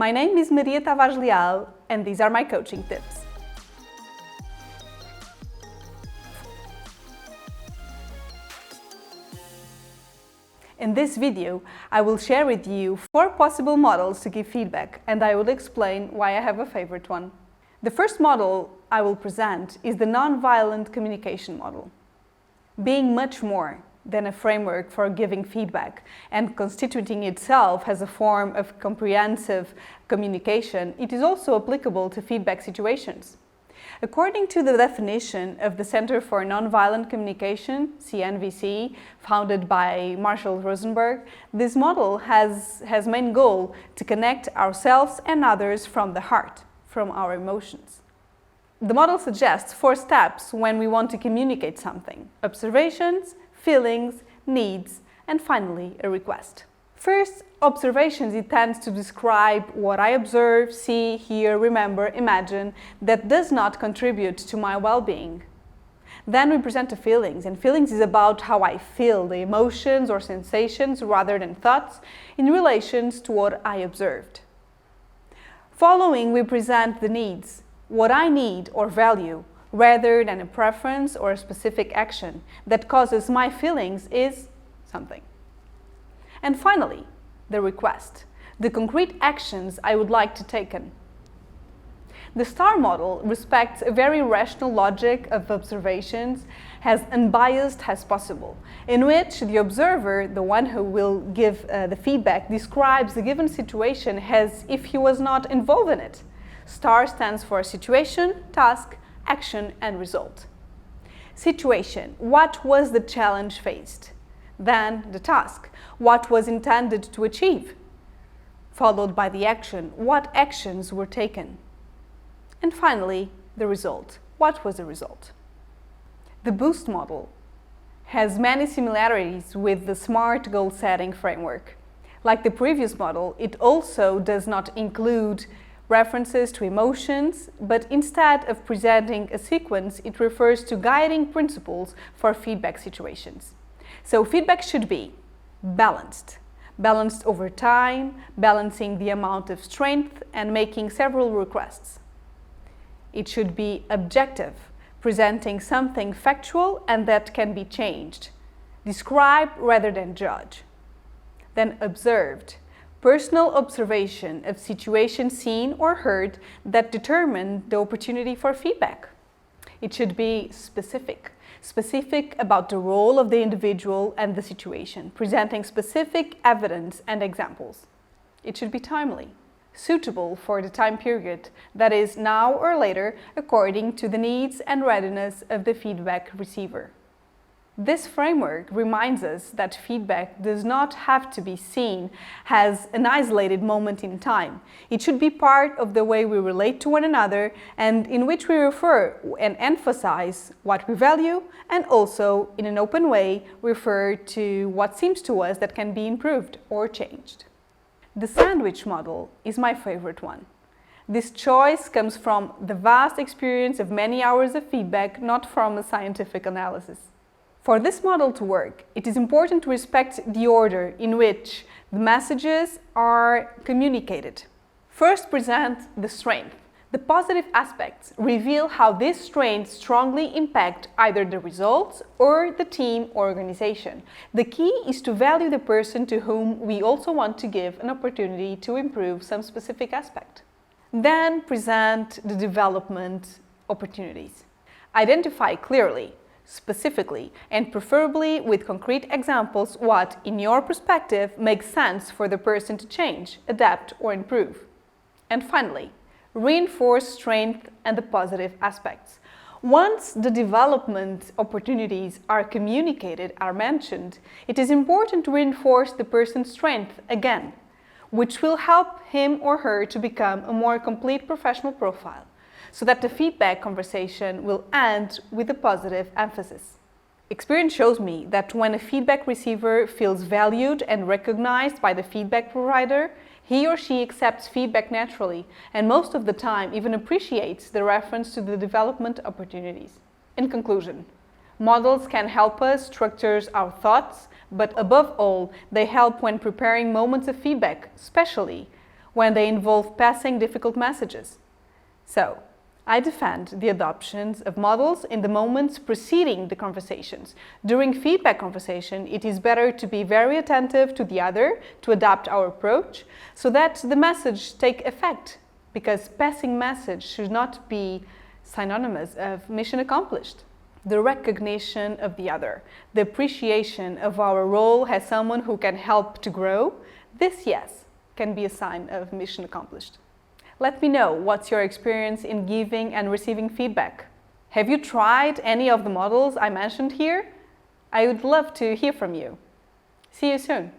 My name is Maria Tavares Leal, and these are my coaching tips. In this video, I will share with you 4 possible models to give feedback, and I will explain why I have a favorite one. The first model I will present is the non-violent communication model. Being much more than a framework for giving feedback and constituting itself as a form of comprehensive communication, it is also applicable to feedback situations. According to the definition of the Center for Nonviolent Communication, CNVC, founded by Marshall Rosenberg, this model has main goal to connect ourselves and others from the heart, from our emotions. The model suggests 4 steps when we want to communicate something: observations, feelings, needs, and finally a request. First, observations, it tends to describe what I observe, see, hear, remember, imagine that does not contribute to my well-being. Then we present the feelings, and feelings is about how I feel, the emotions or sensations rather than thoughts in relations to what I observed. Following, we present the needs, what I need or value, rather than a preference or a specific action that causes my feelings is something. And finally, the request, the concrete actions I would like to take. The STAR model respects a very rational logic of observations as unbiased as possible, in which the observer, the one who will give the feedback, describes the given situation as if he was not involved in it. STAR stands for situation, task, action, and result. Situation: what was the challenge faced? Then the task: what was intended to achieve? Followed by the action: what actions were taken? And finally, the result: what was the result? The BOOST model has many similarities with the SMART goal-setting framework. Like the previous model, it also does not include references to emotions, but instead of presenting a sequence, it refers to guiding principles for feedback situations. So feedback should be balanced over time, balancing the amount of strength and making several requests. It should be objective, presenting something factual and that can be changed. Describe rather than judge. Then observed, personal observation of situations seen or heard that determine the opportunity for feedback. It should be specific about the role of the individual and the situation, presenting specific evidence and examples. It should be timely, suitable for the time period, that is, now or later, according to the needs and readiness of the feedback receiver. This framework reminds us that feedback does not have to be seen as an isolated moment in time. It should be part of the way we relate to one another and in which we refer and emphasize what we value, and also, in an open way, refer to what seems to us that can be improved or changed. The sandwich model is my favorite one. This choice comes from the vast experience of many hours of feedback, not from a scientific analysis. For this model to work, it is important to respect the order in which the messages are communicated. First, present the strength. The positive aspects reveal how these strengths strongly impact either the results or the team or organization. The key is to value the person to whom we also want to give an opportunity to improve some specific aspect. Then present the development opportunities. Identify clearly, specifically, and preferably with concrete examples what, in your perspective, makes sense for the person to change, adapt, or improve. And finally, reinforce strength and the positive aspects. Once the development opportunities are communicated, are mentioned, it is important to reinforce the person's strength again, which will help him or her to become a more complete professional profile, so that the feedback conversation will end with a positive emphasis. Experience shows me that when a feedback receiver feels valued and recognized by the feedback provider, he or she accepts feedback naturally and most of the time even appreciates the reference to the development opportunities. In conclusion, models can help us structure our thoughts, but above all, they help when preparing moments of feedback, especially when they involve passing difficult messages. So, I defend the adoption of models in the moments preceding the conversations. During feedback conversation, it is better to be very attentive to the other, to adapt our approach, so that the message take effect, because passing message should not be synonymous of mission accomplished. The recognition of the other, the appreciation of our role as someone who can help to grow, this, yes, can be a sign of mission accomplished. Let me know what's your experience in giving and receiving feedback. Have you tried any of the models I mentioned here? I would love to hear from you. See you soon.